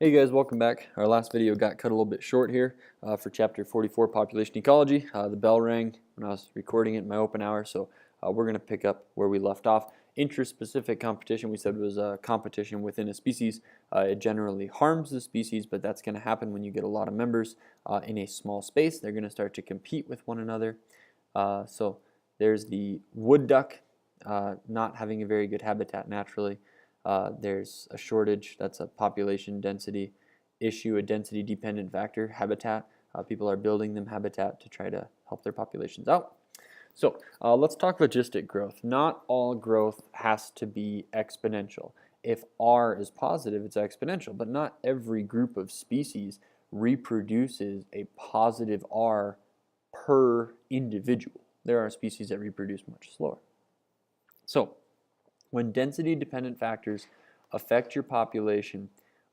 Hey guys, welcome back. Our last video got cut a little bit short here for chapter 44, Population Ecology. The bell rang when I was recording it in my open hour, so we're going to pick up where we left off. Interspecific competition, we said, was a competition within a species. It generally harms the species, but that's going to happen when you get a lot of members in a small space. They're going to start to compete with one another. So there's the wood duck not having a very good habitat naturally. There's a shortage, that's a population density issue, a density dependent factor, habitat. People are building them habitat to try to help their populations out. So let's talk logistic growth. Not all growth has to be exponential. If R is positive, it's exponential, but not every group of species reproduces a positive R per individual. There are species that reproduce much slower. So when density-dependent factors affect your population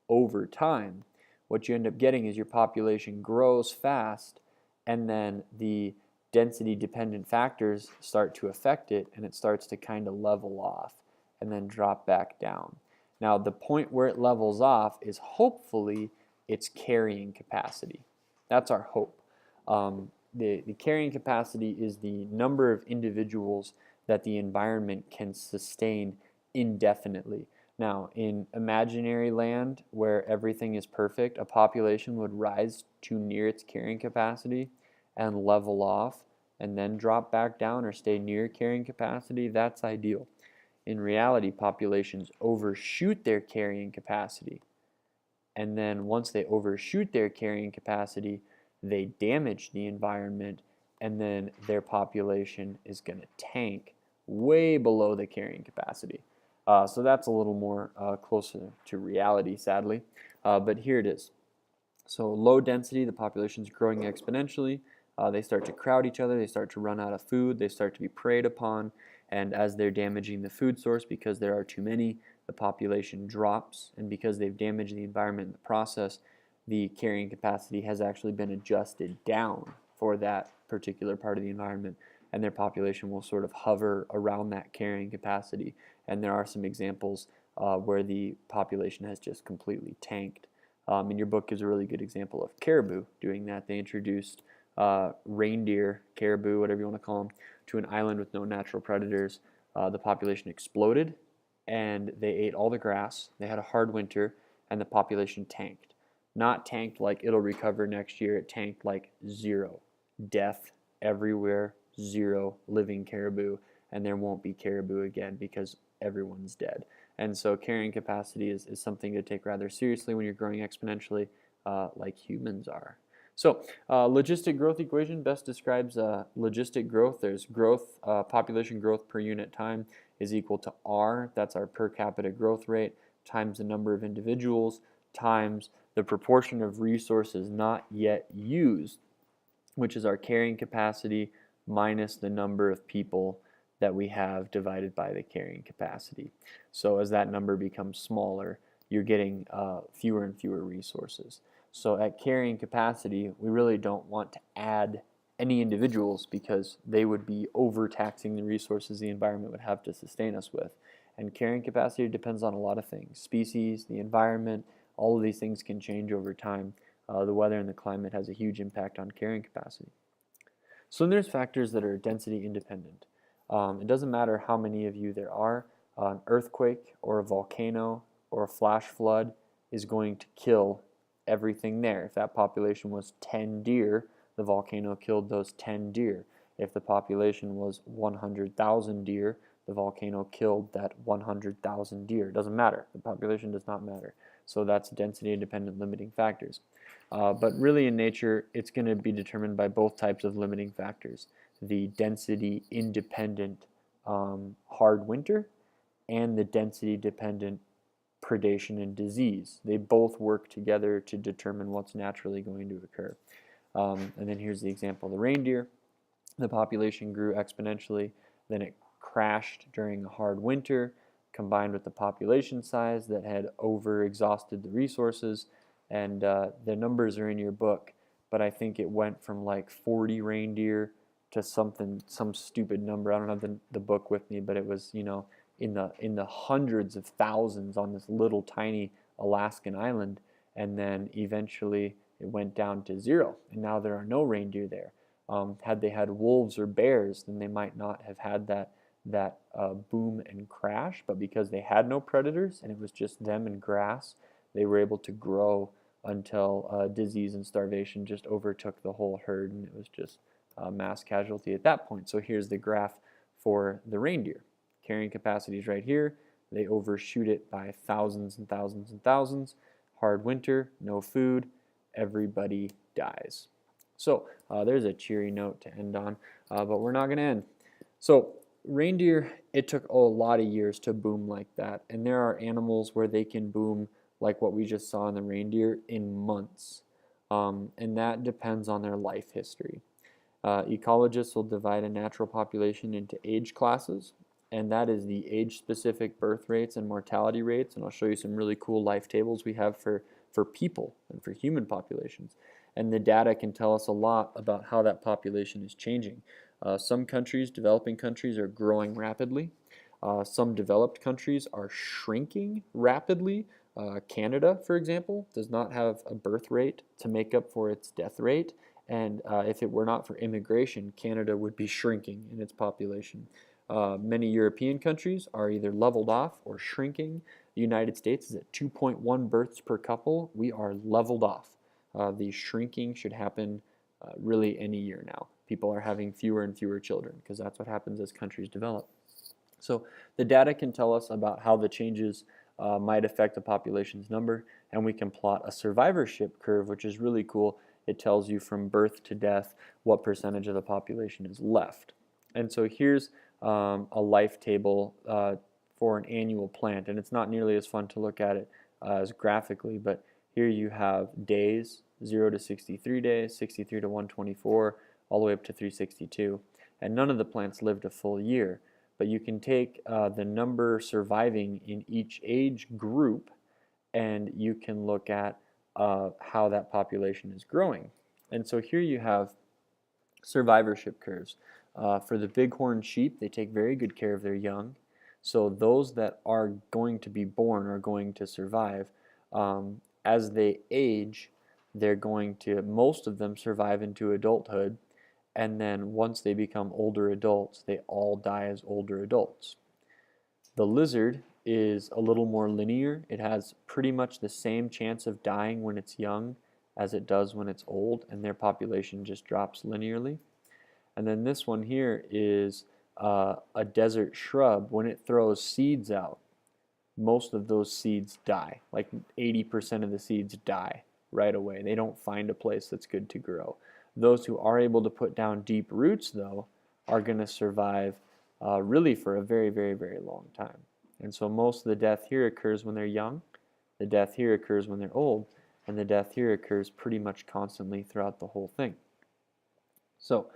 over time, what you end up getting is your population grows fast, and then the density-dependent factors start to affect it, and it starts to kind of level off and then drop back down. Now, the point where it levels off is hopefully its carrying capacity. That's our hope. The carrying capacity is the number of individuals that the environment can sustain indefinitely. Now, in imaginary land where everything is perfect, a population would rise to near its carrying capacity and level off and then drop back down or stay near carrying capacity. That's ideal. In reality, populations overshoot their carrying capacity, and then once they overshoot their carrying capacity, they damage the environment, and then their population is going to tank way below the carrying capacity. So that's a little more closer to reality, sadly. But here it is. So low density, the population is growing exponentially. They start to crowd each other. They start to run out of food. They start to be preyed upon. And as they're damaging the food source because there are too many, the population drops. And because they've damaged the environment in the process, the carrying capacity has actually been adjusted down for that particular part of the environment, and their population will sort of hover around that carrying capacity. And there are some examples where the population has just completely tanked. And your book gives a really good example of caribou doing that. They introduced reindeer, caribou, whatever you want to call them, to an island with no natural predators. The population exploded, and they ate all the grass. They had a hard winter, and the population tanked. Not tanked like it'll recover next year. It tanked like zero. Death everywhere, zero living caribou, and there won't be caribou again because everyone's dead. And so carrying capacity is something to take rather seriously when you're growing exponentially like humans are. So logistic growth equation best describes logistic growth. There's growth, population growth per unit time is equal to R, that's our per capita growth rate, times the number of individuals, times the proportion of resources not yet used, which is our carrying capacity minus the number of people that we have divided by the carrying capacity. So as that number becomes smaller, you're getting fewer and fewer resources. So at carrying capacity, we really don't want to add any individuals because they would be overtaxing the resources the environment would have to sustain us with. And carrying capacity depends on a lot of things. Species, the environment, all of these things can change over time. The weather and the climate has a huge impact on carrying capacity. So then there's factors that are density independent. It doesn't matter how many of you there are. An earthquake or a volcano or a flash flood is going to kill everything there. If that population was 10 deer, the volcano killed those 10 deer. If the population was 100,000 deer, the volcano killed that 100,000 deer. It doesn't matter. The population does not matter. So that's density independent limiting factors. But really in nature, it's going to be determined by both types of limiting factors. The density independent hard winter and the density dependent predation and disease. They both work together to determine what's naturally going to occur. And then here's the example of the reindeer. The population grew exponentially, then it crashed during a hard winter, combined with the population size that had over-exhausted the resources, and the numbers are in your book, but I think it went from like 40 reindeer to some stupid number. I don't have the book with me, but it was, you know, in the hundreds of thousands on this little tiny Alaskan island, and then eventually it went down to 0, and now there are no reindeer there. Had they had wolves or bears, then they might not have had that boom and crash, but because they had no predators and it was just them and grass, they were able to grow until disease and starvation just overtook the whole herd, and it was just mass casualty at that point. So here's the graph for the reindeer. Carrying capacity is right here. They overshoot it by thousands and thousands and thousands. Hard winter, no food, everybody dies. So there's a cheery note to end on, but we're not going to end. So reindeer, it took a lot of years to boom like that, and there are animals where they can boom like what we just saw in the reindeer in months, and that depends on their life history. Ecologists will divide a natural population into age classes, and that is the age-specific birth rates and mortality rates, and I'll show you some really cool life tables we have for people and for human populations. And the data can tell us a lot about how that population is changing. Some countries, developing countries, are growing rapidly. Some developed countries are shrinking rapidly. Canada, for example, does not have a birth rate to make up for its death rate, and if it were not for immigration, Canada would be shrinking in its population. Many European countries are either leveled off or shrinking. The United States is at 2.1 births per couple. We are leveled off. The shrinking should happen really any year now. People are having fewer and fewer children because that's what happens as countries develop. So the data can tell us about how the changes might affect the population's number, and we can plot a survivorship curve, which is really cool. It tells you from birth to death what percentage of the population is left. And so here's a life table for an annual plant, and it's not nearly as fun to look at it as graphically, but here you have days, 0 to 63 days, 63 to 124, all the way up to 362. And none of the plants lived a full year. But you can take the number surviving in each age group, and you can look at how that population is growing. And so here you have survivorship curves. For the bighorn sheep, they take very good care of their young. So those that are going to be born are going to survive. As they age, they're going to, most of them survive into adulthood, and then once they become older adults, they all die as older adults. The lizard is a little more linear. It has pretty much the same chance of dying when it's young as it does when it's old, and their population just drops linearly. And then this one here is a desert shrub. When it throws seeds out, most of those seeds die. Like 80% of the seeds die right away. They don't find a place that's good to grow. Those who are able to put down deep roots, though, are going to survive really for a very, very, very long time. And so most of the death here occurs when they're young, the death here occurs when they're old, and the death here occurs pretty much constantly throughout the whole thing. So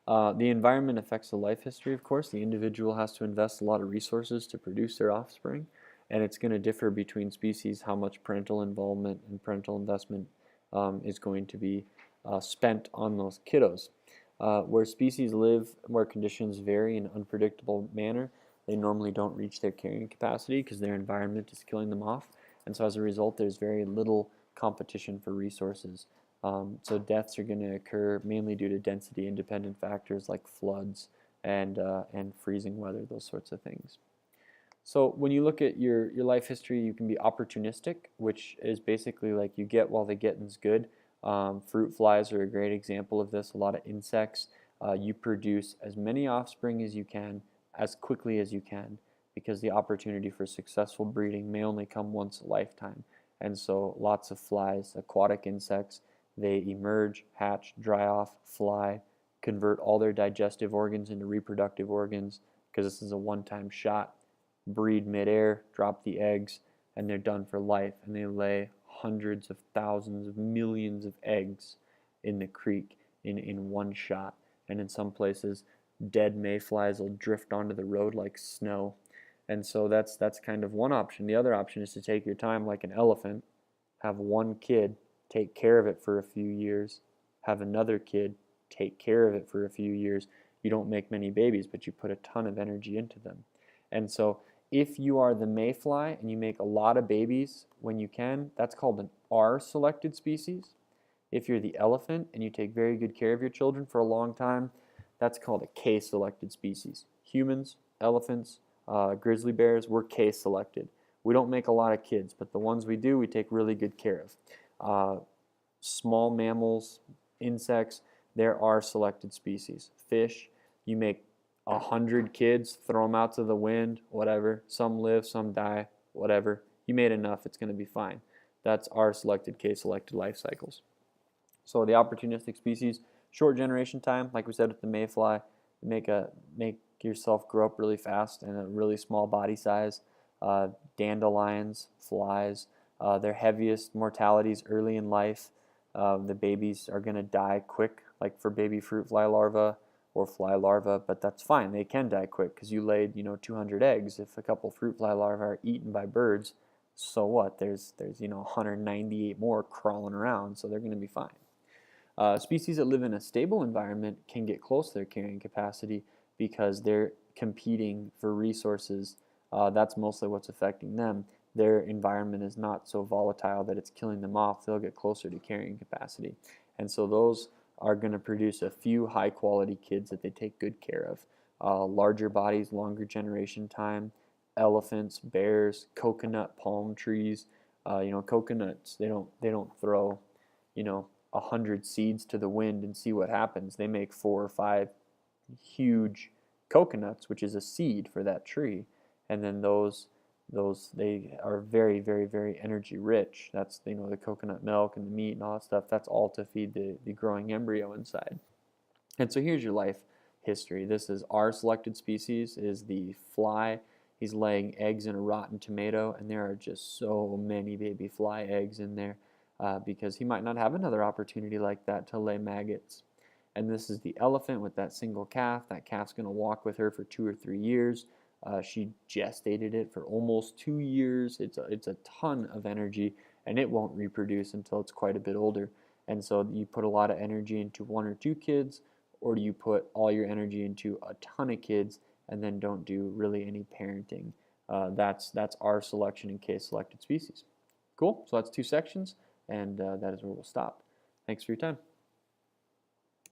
the environment affects the life history, of course. The individual has to invest a lot of resources to produce their offspring, and it's going to differ between species how much parental involvement and parental investment is going to be spent on those kiddos. Where species live, where conditions vary in an unpredictable manner, they normally don't reach their carrying capacity because their environment is killing them off. And so as a result, there's very little competition for resources. So deaths are going to occur mainly due to density-independent factors like floods and freezing weather, those sorts of things. So when you look at your life history, you can be opportunistic, which is basically like you get while the getting's good. Fruit flies are a great example of this. A lot of insects. You produce as many offspring as you can, as quickly as you can, because the opportunity for successful breeding may only come once a lifetime. And so lots of flies, aquatic insects, they emerge, hatch, dry off, fly, convert all their digestive organs into reproductive organs, because this is a one-time shot, breed midair, drop the eggs, and they're done for life, and they lay hundreds of thousands of millions of eggs in the creek in one shot. And in some places, dead mayflies will drift onto the road like snow. And so that's kind of one option. The other option is to take your time like an elephant, have one kid, take care of it for a few years, have another kid, take care of it for a few years. You don't make many babies, but you put a ton of energy into them. And so If you are the mayfly and you make a lot of babies when you can, that's called an R-selected species. If you're the elephant and you take very good care of your children for a long time, that's called a K-selected species. Humans, elephants, grizzly bears, we're K-selected. We don't make a lot of kids, but the ones we do, we take really good care of. Small mammals, insects, there are selected species. Fish, you make 100 kids, throw them out to the wind, whatever. Some live, some die, whatever. You made enough, it's going to be fine. That's our selected, K-selected life cycles. So the opportunistic species, short generation time, like we said with the mayfly, make yourself grow up really fast and a really small body size. Dandelions, flies, their heaviest mortalities early in life. The babies are going to die quick, like for baby fruit fly larvae or fly larvae, but that's fine. They can die quick because you laid 200 eggs. If a couple fruit fly larvae are eaten by birds, so what? There's 198 more crawling around, so they're going to be fine. Species that live in a stable environment can get close to their carrying capacity because they're competing for resources. That's mostly what's affecting them. Their environment is not so volatile that it's killing them off. They'll get closer to carrying capacity. And so those are going to produce a few high quality kids that they take good care of. Larger bodies, longer generation time, elephants, bears, coconut palm trees. Coconuts, they don't throw 100 seeds to the wind and see what happens. They make 4 or 5 huge coconuts, which is a seed for that tree, and then those they are very, very, very energy rich. That's the coconut milk and the meat and all that stuff. That's all to feed the growing embryo inside. And so here's your life history. This is our selected species, is the fly. He's laying eggs in a rotten tomato, and there are just so many baby fly eggs in there because he might not have another opportunity like that to lay maggots. And this is the elephant with that single calf. That calf's going to walk with her for 2 or 3 years. She gestated it for almost 2 years. It's a ton of energy, and it won't reproduce until it's quite a bit older. And so you put a lot of energy into 1 or 2 kids, or do you put all your energy into a ton of kids and then don't do really any parenting? That's our selection in K-selected species. Cool. So that's 2 sections, and that is where we'll stop. Thanks for your time.